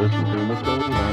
listen to my story that I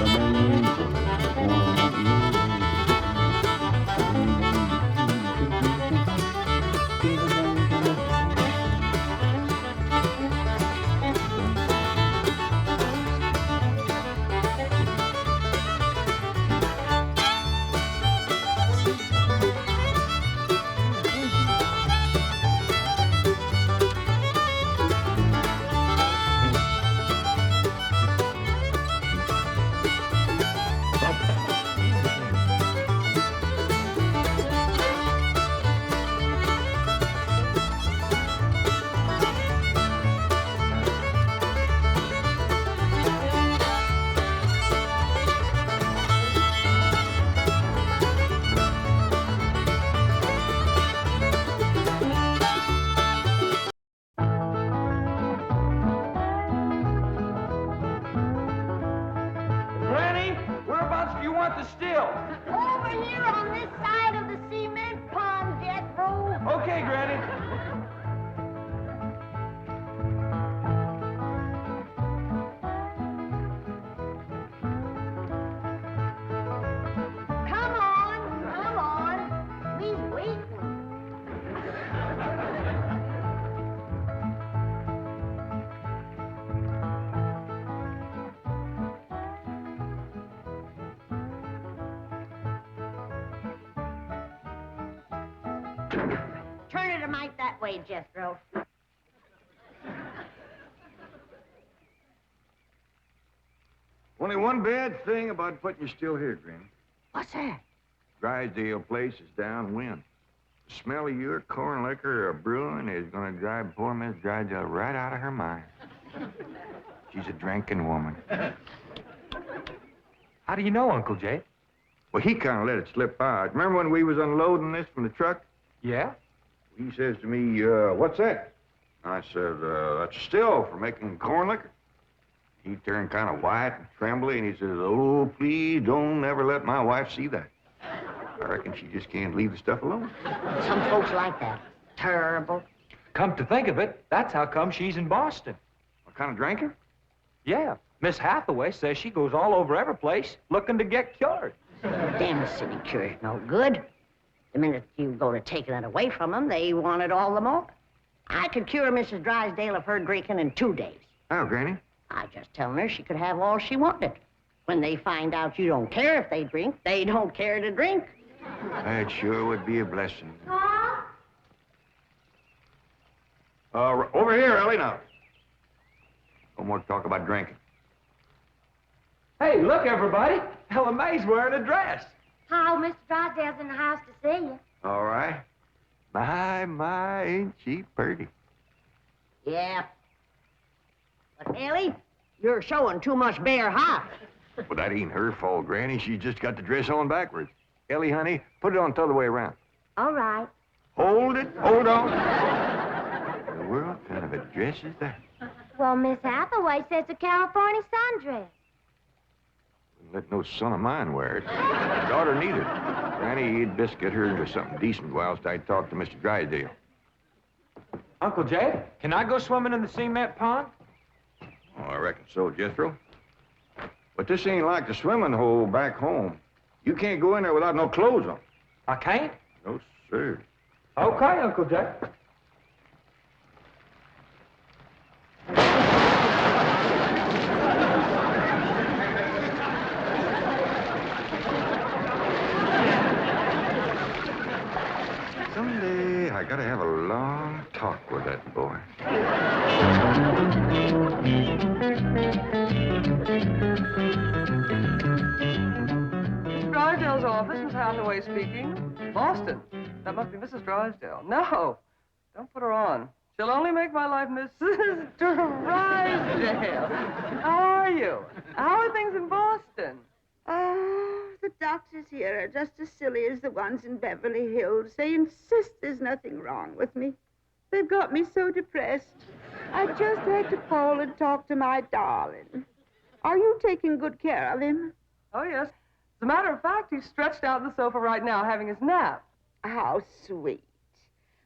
Granny, whereabouts do you want the still? Over here on this side of the cement pond, Jethro. Okay, Granny. Come on. We's waiting. Turn it a mite that way, Jethro. Only one bad thing about putting you still here, Granny. What's that? Drysdale place is downwind. The smell of your corn liquor brewing is going to drive poor Miss Drysdale right out of her mind. She's a drinking woman. How do you know, Uncle Jay? Well, he kind of let it slip out. Remember when we was unloading this from the truck? Yeah? He says to me, what's that? I said, that's a still for making corn liquor. He turned kind of white and trembly, and he says, oh, please don't ever let my wife see that. I reckon she just can't leave the stuff alone. Some folks like that. Terrible. Come to think of it, that's how come she's in Boston. What kind of drinker? Yeah. Miss Hathaway says she goes all over every place looking to get cured. Them city cure's no good. The minute you go to taking it away from them, they want it all the more. I could cure Mrs. Drysdale of her drinking in 2 days. Oh, Granny. I just telling her she could have all she wanted. When they find out you don't care if they drink, they don't care to drink. That sure would be a blessing. Huh? Over here, Ellie, now. No more talk about drinking. Hey, look, everybody. Ella Mae's wearing a dress. How, Mr. Drysdale's in the house to see you. All right. My, ain't she pretty? Yeah. But, Ellie, you're showing too much bare hide. Well, that ain't her fault, Granny. She just got the dress on backwards. Ellie, honey, put it on the other way around. All right. Hold it. Hold on. What in the world kind of a dress is that? Well, Miss Hathaway says it's a California sundress. Wouldn't let no son of mine wear it. Daughter neither. Granny, you'd best get her into something decent whilst I talk to Mr. Drysdale. Uncle Jay, can I go swimming in the cement pond? Oh, I reckon so, Jethro. But this ain't like the swimming hole back home. You can't go in there without no clothes on. I can't? No, sir. Okay, Uncle Jay. Someday I gotta have a long talk with that boy. Mrs. Drysdale's office, Miss Hathaway speaking. Boston. That must be Mrs. Drysdale. No, don't put her on. She'll only make my life Mrs. Drysdale. How are you? How are things in Boston? Oh, the doctors here are just as silly as the ones in Beverly Hills. They insist there's nothing wrong with me. They've got me so depressed. I just had to call and talk to my darling. Are you taking good care of him? Oh, yes. As a matter of fact, he's stretched out on the sofa right now having his nap. How sweet.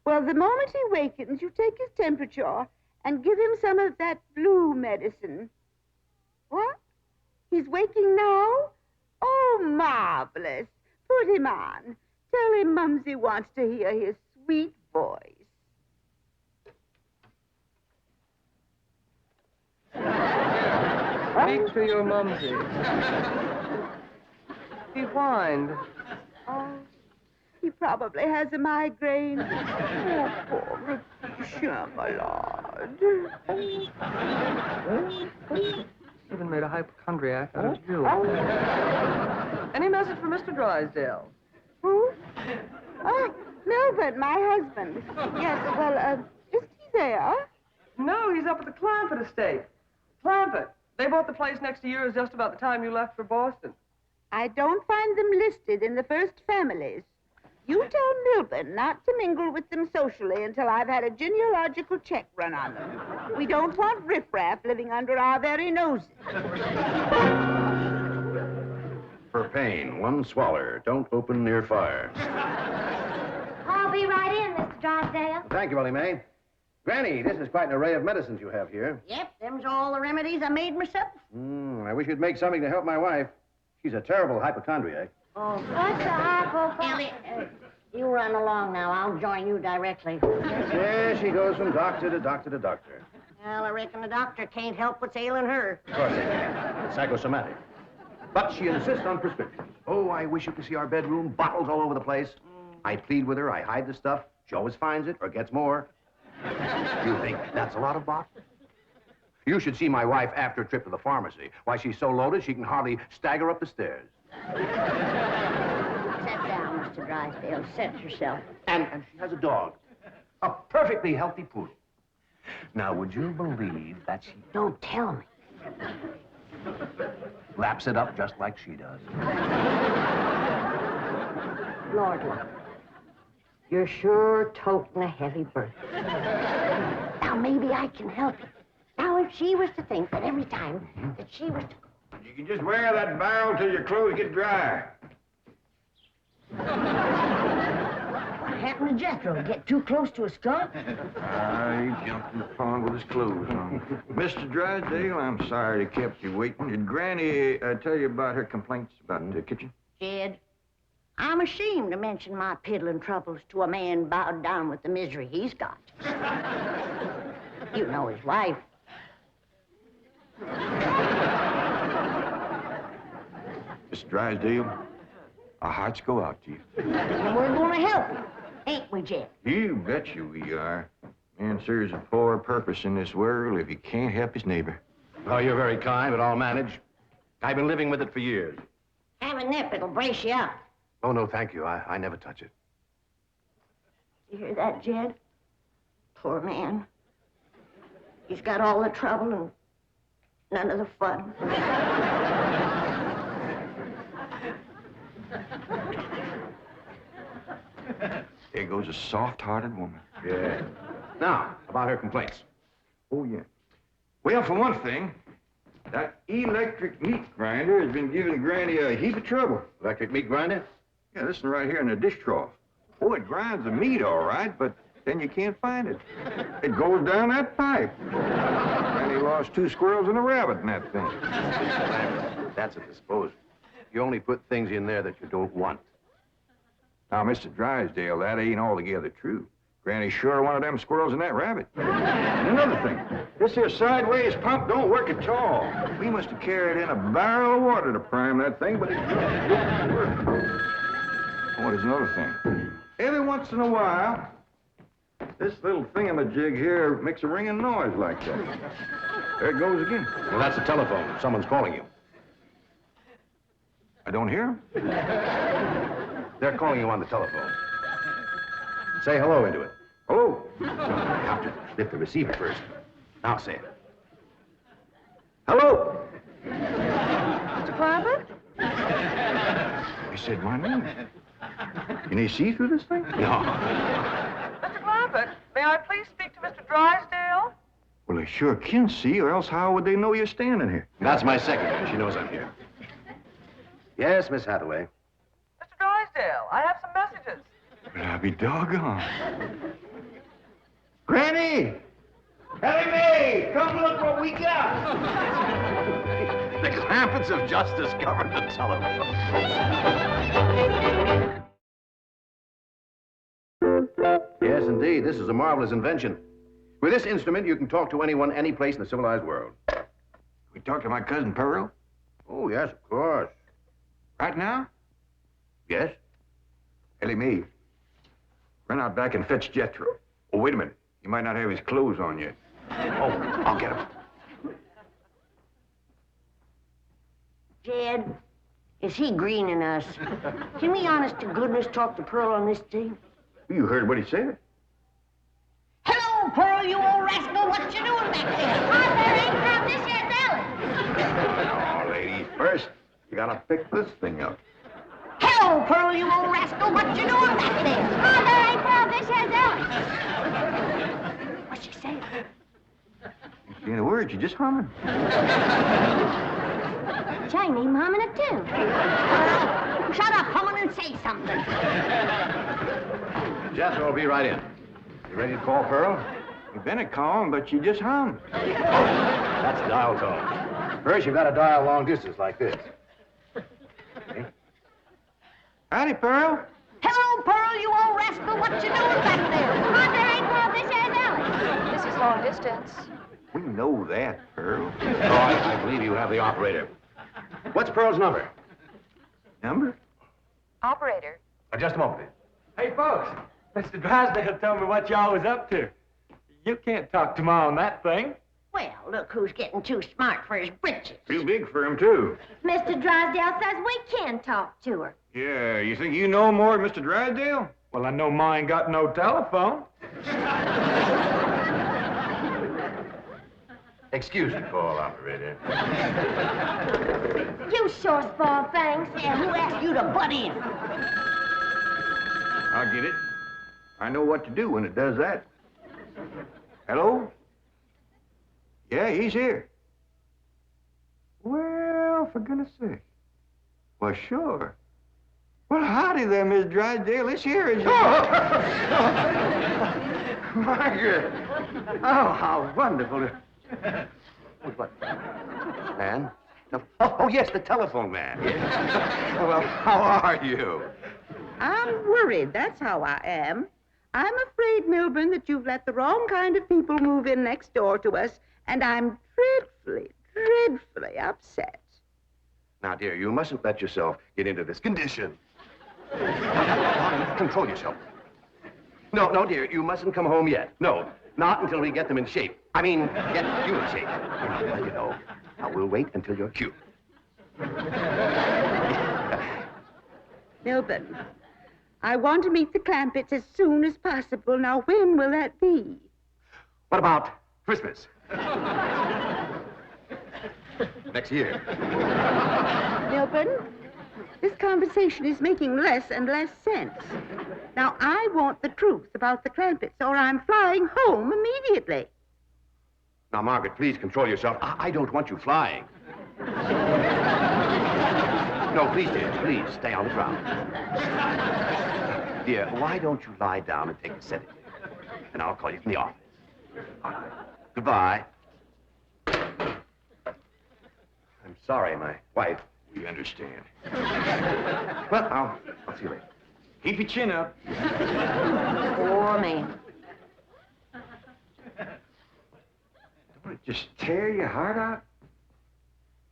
Well, the moment he wakens, you take his temperature and give him some of that blue medicine. What? He's waking now? Oh, marvelous. Put him on. Tell him Mumsy wants to hear his sweet voice. Speak to your mumsy. He whined. Oh, he probably has a migraine. Oh, poor Monsieur, my lord. Even made a hypochondriac out of you. Any message for Mr. Drysdale? Who? Oh, Melvin, my husband. Yes, well, isn't he there? No, he's up at the Clampett estate. Clampett. They bought the place next to yours just about the time you left for Boston. I don't find them listed in the first families. You tell Milburn not to mingle with them socially until I've had a genealogical check run on them. We don't want riffraff living under our very noses. For pain, one swaller. Don't open near fire. I'll be right in, Mr. Drysdale. Thank you, Willie Mae. Granny, this is quite an array of medicines you have here. Yep, them's all the remedies I made myself. I wish you'd make something to help my wife. She's a terrible hypochondriac. Oh, What's the hypochondriac? Ellie, you run along now. I'll join you directly. Yeah, she goes from doctor to doctor to doctor. Well, I reckon the doctor can't help what's ailing her. Of course they can. It's psychosomatic. But she insists on prescriptions. Oh, I wish you could see our bedroom. Bottles all over the place. I plead with her. I hide the stuff. She always finds it or gets more. You think that's a lot of bottles? You should see my wife after a trip to the pharmacy. Why, she's so loaded she can hardly stagger up the stairs. Sit down, Mr. Drysdale. Set yourself. And she has a dog. A perfectly healthy poodle. Now, would you believe that she Don't tell me. laps it up just like she does? Lord, look. You're sure toting a heavy burden. Now, maybe I can help you. Now, if she was to think that every time that she was to... You can just wear that barrel till your clothes get dry. What happened to Jethro? Get too close to a skunk? He jumped in the pond with his clothes on. Mr. Drysdale, I'm sorry to kept you waiting. Did Granny tell you about her complaints about the kitchen? Jed, I'm ashamed to mention my piddling troubles to a man bowed down with the misery he's got. You know his wife. Mr. Drysdale, our hearts go out to you. And we're going to help you, ain't we, Jed? You bet you we are. Man serves a poor purpose in this world if he can't help his neighbor. Oh, you're very kind, but I'll manage. I've been living with it for years. Have a nip, it'll brace you up. Oh, no, thank you. I never touch it. You hear that, Jed? Poor man. He's got all the trouble and none of the fun. There goes a soft-hearted woman. Yeah. Now, about her complaints. Oh, yeah. Well, for one thing, that electric meat grinder has been giving Granny a heap of trouble. Electric meat grinder? Yeah, listen right here in the dish trough. Oh, it grinds the meat all right, but then you can't find it. It goes down that pipe. Granny lost 2 squirrels and a rabbit in that thing. That's a disposal. You only put things in there that you don't want. Now, Mr. Drysdale, that ain't altogether true. Granny sure wanted them squirrels and that rabbit. And another thing, this here sideways pump don't work at all. We must have carried in a barrel of water to prime that thing, but it don't work. Oh, there's another thing. Every once in a while, this little thingamajig here makes a ringing noise like that. There it goes again. Well, that's the telephone. Someone's calling you. I don't hear him. They're calling you on the telephone. Say hello into it. Hello. You have to lift the receiver first. Now say it. Hello. Mr. Clampett? He said my name. Can he see through this thing? No. Mr. Clampett, may I please speak to Mr. Drysdale? Well, they sure can see, or else how would they know you're standing here? That's my secretary. She knows I'm here. Yes, Miss Hathaway. Mr. Drysdale, I have some messages. Well, I'll be doggone. Granny! Ellie Mae! Come look what we got! The Clampetts have just discovered the telephone. Yes, indeed. This is a marvelous invention. With this instrument, you can talk to anyone, any place in the civilized world. We talk to my cousin Pearl? Oh, yes, of course. Right now? Yes? Ellie Mae. Run out back and fetch Jethro. Oh, wait a minute. He might not have his clothes on yet. Oh, I'll get him. Jed, is he greening us? Can we honest to goodness talk to Pearl on this thing? You heard what he said. Hello, Pearl, you old rascal. What you doing back there? Oh, there ain't Pearl. This here's Ellie. Oh, ladies, first, you gotta pick this thing up. Hello, Pearl, you old rascal. What you doing back there? Oh, there ain't Pearl. This here's Ellie. What's she saying? You saying a word, you just humming. She ain't even humming a tune. Shut up, humming, and say something. Jethro will be right in. You ready to call Pearl? You've been a calling, but you just hummed. That's a dial tone. First, you've got to dial long distance like this. Okay. Howdy, Pearl. Hello, Pearl, you old rascal. What you doing back there? Oh, there ain't Pearl. This here's Ellie. This is long distance. We know that, Pearl. Oh, I believe you have the operator. What's Pearl's number? Number? Operator. Just a moment, please. Hey, folks, Mr. Drysdale told me what y'all was up to. You can't talk to Ma on that thing. Well, look who's getting too smart for his britches. Too big for him, too. Mr. Drysdale says we can talk to her. Yeah, you think you know more than Mr. Drysdale? Well, I know Ma ain't got no telephone. Excuse me, call operator. You sure spoil things. Yeah, who asked you to butt in? I'll get it. I know what to do when it does that. Hello? Yeah, he's here. Well, for goodness sake. Well, sure. Well, howdy there, Miss Drysdale. This here is... Margaret! Oh, how wonderful. What? Man? Oh, yes, the telephone man. Well, how are you? I'm worried, that's how I am. I'm afraid, Milburn, that you've let the wrong kind of people move in next door to us, and I'm dreadfully upset. Now, dear, you mustn't let yourself get into this condition. Control yourself. No, dear, you mustn't come home yet. No, not until we get them in shape. I mean, get you in shape. I'll let you know. Now, we'll wait until you're cute. Milburn, I want to meet the Clampetts as soon as possible. Now, when will that be? What about Christmas? Next year. Milburn, this conversation is making less and less sense. Now, I want the truth about the Clampetts, or I'm flying home immediately. Now, Margaret, please control yourself. I don't want you flying. No, please, dear, please, stay on the ground. Dear, why don't you lie down and take a sedative? And I'll call you from the office. All right. Goodbye. I'm sorry, my wife. We understand. Well, I'll see you later. Keep your chin up. Poor man. Don't it just tear your heart out?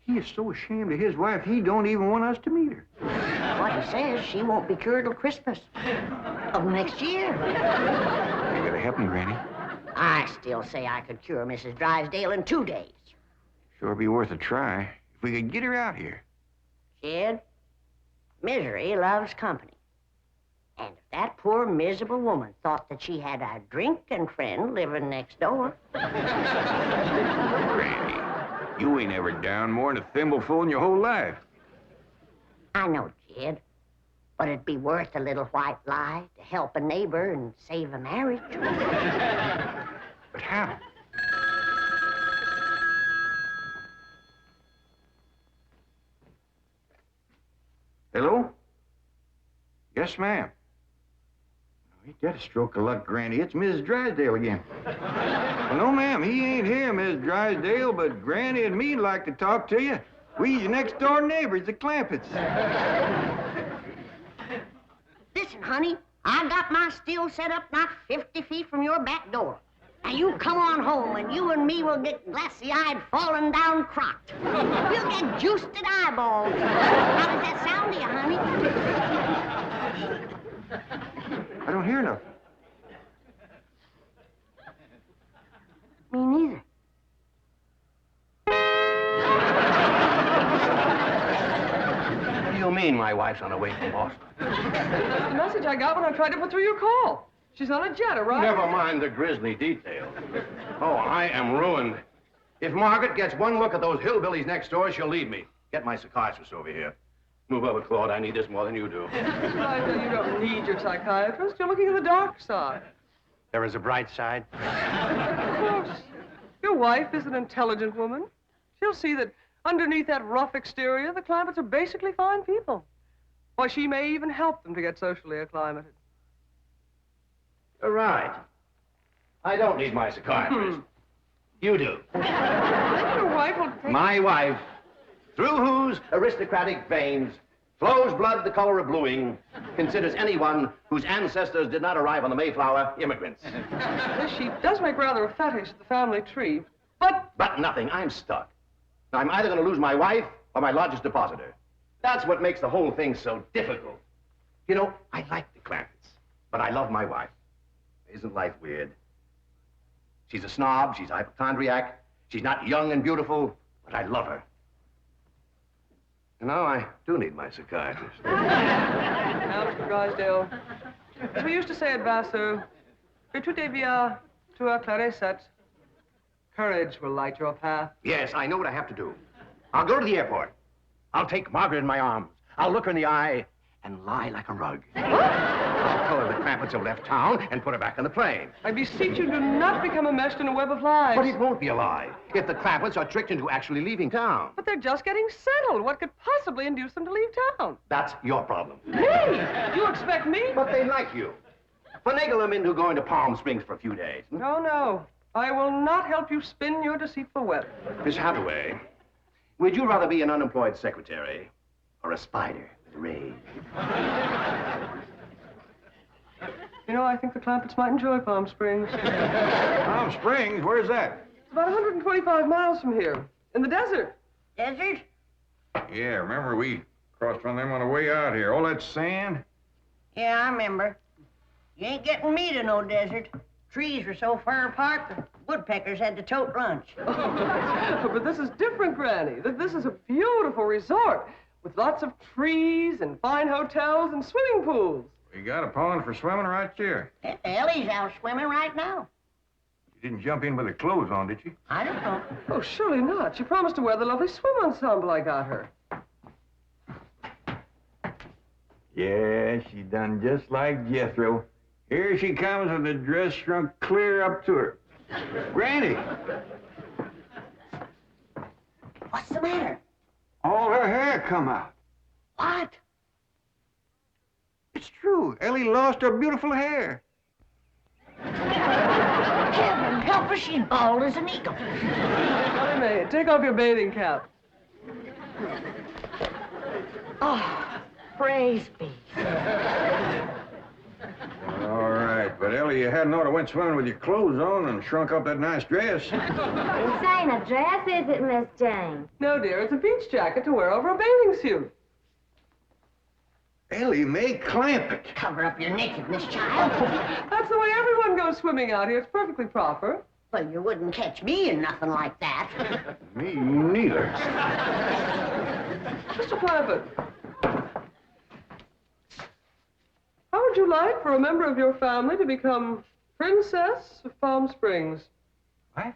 He is so ashamed of his wife, he don't even want us to meet her. What he says, she won't be cured till Christmas of next year. You gotta help me, Granny. I still say I could cure Mrs. Drysdale in 2 days. Sure be worth a try if we could get her out here. Jed, misery loves company. And if that poor, miserable woman thought that she had a drinking friend living next door... Granny, you ain't ever down more than a thimbleful in your whole life. I know, Jed, but it'd be worth a little white lie to help a neighbor and save a marriage. But how? Hello? Yes, ma'am. Ain't that a stroke of luck, Granny? It's Mrs. Drysdale again. Well, no, ma'am, he ain't here, Mrs. Drysdale, but Granny and me'd like to talk to you. We your next door neighbors, the Clampetts. Listen, honey, I got my still set up not 50 feet from your back door. Now you come on home and you and me will get glassy-eyed, falling down crocked. We'll get juiced-at eyeballs. How does that sound to you, honey? I don't hear nothing. Me neither. What do you mean my wife's on her way from Boston? That's the message I got when I tried to put through your call. She's on a jet, right? Never mind the grisly details. Oh, I am ruined. If Margaret gets one look at those hillbillies next door, she'll leave me. Get my psychiatrist over here. Move over, Claude. I need this more than you do. You don't need your psychiatrist. You're looking at the dark side. There is a bright side. Of course. Your wife is an intelligent woman. She'll see that underneath that rough exterior, the Clampetts are basically fine people. Why, she may even help them to get socially acclimated. You're right. I don't need my psychiatrist. You do. Your wife will take... My wife, through whose aristocratic veins flows blood the color of bluing, considers anyone whose ancestors did not arrive on the Mayflower immigrants. She does make rather a fetish at the family tree, but... But nothing. I'm stuck. I'm either going to lose my wife or my largest depositor. That's what makes the whole thing so difficult. You know, I like the Clampetts, but I love my wife. Isn't life weird? She's a snob, she's a hypochondriac, she's not young and beautiful, but I love her. And now I do need my psychiatrist. Now, Mr. Drysdale, as we used to say at Vassar, que tout est bien, tout est set. Courage will light your path. Yes, I know what I have to do. I'll go to the airport. I'll take Margaret in my arms. I'll look her in the eye and lie like a rug. I'll tell her the Clampetts have left town and put her back on the plane. I beseech you, do not become enmeshed in a web of lies. But it won't be a lie if the Clampetts are tricked into actually leaving town. But they're just getting settled. What could possibly induce them to leave town? That's your problem. Me? You expect me? But they like you. Finagle them into going to Palm Springs for a few days. No, no. I will not help you spin your deceitful web. Miss Hathaway, would you rather be an unemployed secretary or a spider with a rage? You know, I think the Clampetts might enjoy Palm Springs. Palm Springs? Where's that? It's about 125 miles from here, in the desert. Desert? Yeah, remember we crossed on them on the way out here. All that sand? Yeah, I remember. You ain't getting me to no desert. Trees were so far apart, the woodpeckers had to tote lunch. But this is different, Granny. This is a beautiful resort with lots of trees and fine hotels and swimming pools. We got a pond for swimming right here. Ellie's out swimming right now. You didn't jump in with her clothes on, did you? I don't know. Oh, surely not. She promised to wear the lovely swim ensemble I got her. Yeah, she done just like Jethro. Here she comes with the dress shrunk clear up to her. Granny! What's the matter? All her hair come out. What? It's true. Ellie lost her beautiful hair. Heaven help her, she's bald as an eagle. Ellie Mae, take off your bathing cap. Oh, praise be. All right, but Ellie, you hadn't ought to went swimming with your clothes on and shrunk up that nice dress. This ain't a dress, is it, Miss Jane? No, dear, it's a beach jacket to wear over a bathing suit. Ellie Mae Clampett. Cover up your nakedness, child. That's the way everyone goes swimming out here. It's perfectly proper. Well, you wouldn't catch me in nothing like that. Me neither. Mr. Clampett, how would you like for a member of your family to become Princess of Palm Springs? What?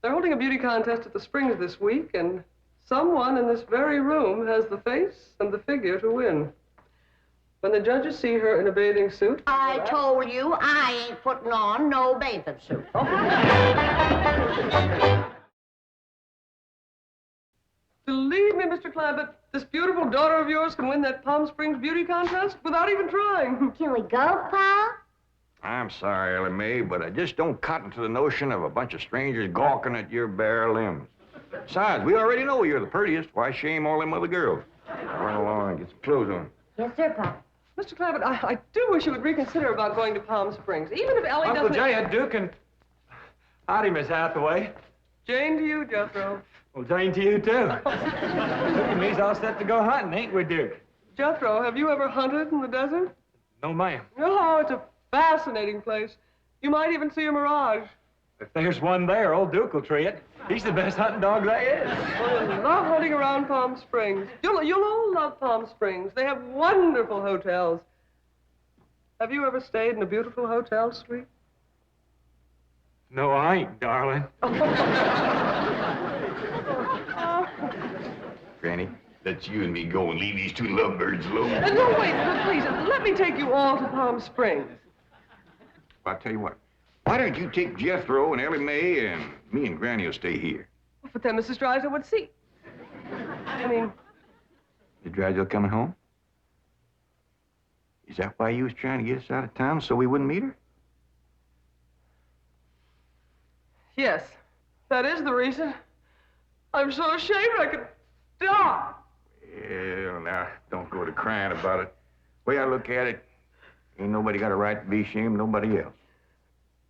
They're holding a beauty contest at the Springs this week, and someone in this very room has the face and the figure to win. When the judges see her in a bathing suit... I told you I ain't putting on no bathing suit. Believe me, Mr. Clampett, this beautiful daughter of yours can win that Palm Springs beauty contest without even trying. Can we go, Pa? I'm sorry, Ellie Mae, but I just don't cotton to the notion of a bunch of strangers gawking at your bare limbs. Besides, we already know you're the prettiest. Why shame all them other girls? Run along and get some clothes on. Yes, sir, Pop. Mr. Clampett, I do wish you would reconsider about going to Palm Springs, even if Ellie Uncle doesn't... Jay, Duke, and... Howdy, Miss Hathaway. Jane to you, Jethro. Well, Jane to you, too. Duke and me's all set to go hunting, ain't we, Duke? Jethro, have you ever hunted in the desert? No, ma'am. Oh, it's a fascinating place. You might even see a mirage. If there's one there, old Duke will tree it. He's the best hunting dog there is. Well, I love hunting around Palm Springs. You'll all love Palm Springs. They have wonderful hotels. Have you ever stayed in a beautiful hotel suite? No, I ain't, darling. Granny, let's you and me go and leave these two lovebirds alone. No, wait, please, let me take you all to Palm Springs. I'll tell you what. Why don't you take Jethro and Ellie Mae, and me and Granny will stay here. But then Mrs. Drysdale would see. I mean... Is Drysdale coming home? Is that why you was trying to get us out of town, so we wouldn't meet her? Yes, that is the reason. I'm so ashamed I could die. Well, now, don't go to crying about it. The way I look at it, ain't nobody got a right to be ashamed of nobody else.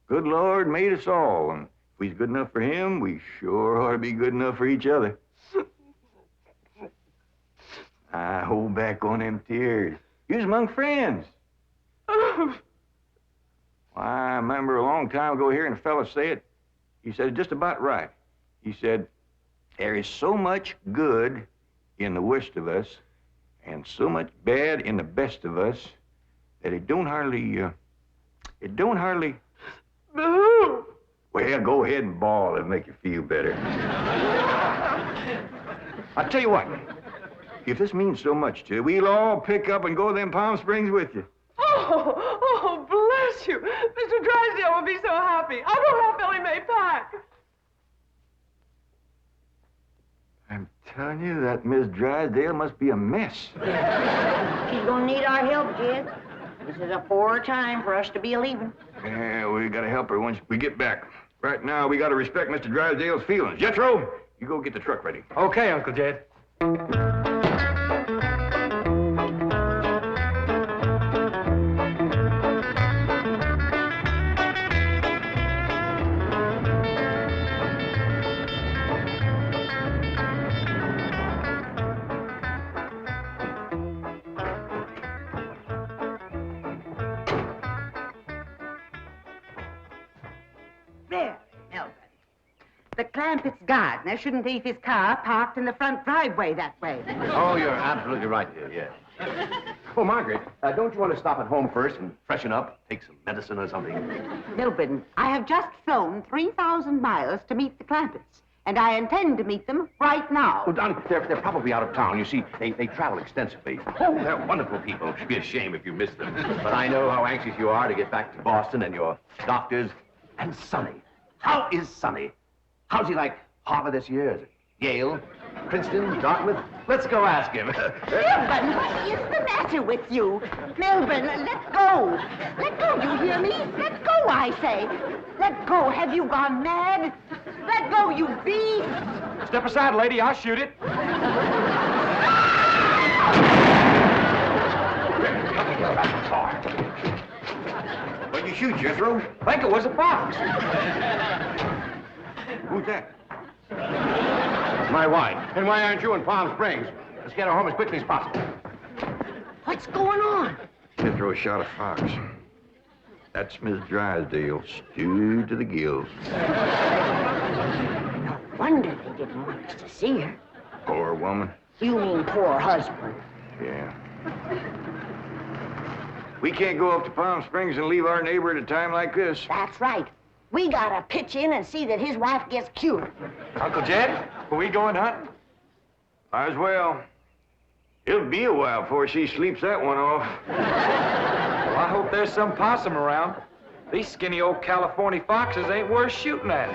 Good Lord made us all, and if we's good enough for him, we sure ought to be good enough for each other. I hold back on them tears. You was among friends. Why, I remember a long time ago hearing a fella say it. He said it just about right. He said, there is so much good in the worst of us and so much bad in the best of us that it don't hardly... Boo! Well, go ahead and bawl. It'll make you feel better. I'll tell you what. If this means so much to you, we'll all pick up and go to them Palm Springs with you. Oh, bless you. Mr. Drysdale will be so happy. I'll go help Ellie Mae pack. I'm telling you, that Miss Drysdale must be a mess. She's gonna need our help, Jed. This is a poor time for us to be leaving. Yeah, we gotta help her once we get back. Right now, we gotta respect Mr. Drysdale's feelings. Jethro, you go get the truck ready. Okay, Uncle Jed. The Clampetts gardener shouldn't leave his car parked in the front driveway that way. Oh, you're absolutely right, dear, yes. Well, Margaret, don't you want to stop at home first and freshen up? Take some medicine or something? Milburn, I have just flown 3,000 miles to meet the Clampetts, and I intend to meet them right now. Well, Donnie, they're probably out of town. You see, they travel extensively. Oh, they're wonderful people. It'd be a shame if you missed them. But I know how anxious you are to get back to Boston and your doctors. And Sonny. How is Sonny? How's he like Harvard this year? Is it Yale, Princeton, Dartmouth? Let's go ask him. Milburn, what is the matter with you? Milburn, let go. Let go, you hear me? Let go, I say. Let go. Have you gone mad? Let go, you beast. Step aside, lady. I'll shoot it. What'd you shoot, Jethro? I think it was a fox. Who's that? My wife. And why aren't you in Palm Springs? Let's get her home as quickly as possible. What's going on? Jethro shot a fox. That's Miss Drysdale, stewed to the gills. No wonder they didn't want us to see her. Poor woman. You mean poor husband. Yeah. We can't go up to Palm Springs and leave our neighbor at a time like this. That's right. We gotta pitch in and see that his wife gets cured. Uncle Jed, are we going hunting? Might as well. It'll be a while before she sleeps that one off. Well, I hope there's some possum around. These skinny old California foxes ain't worth shooting at.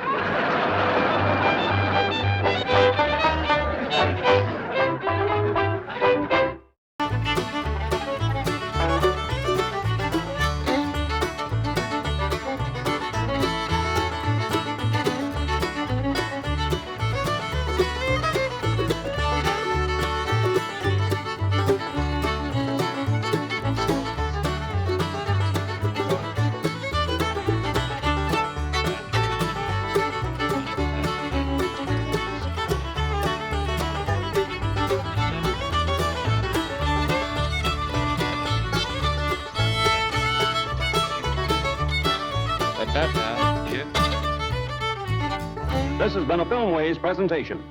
This has been a Filmways presentation.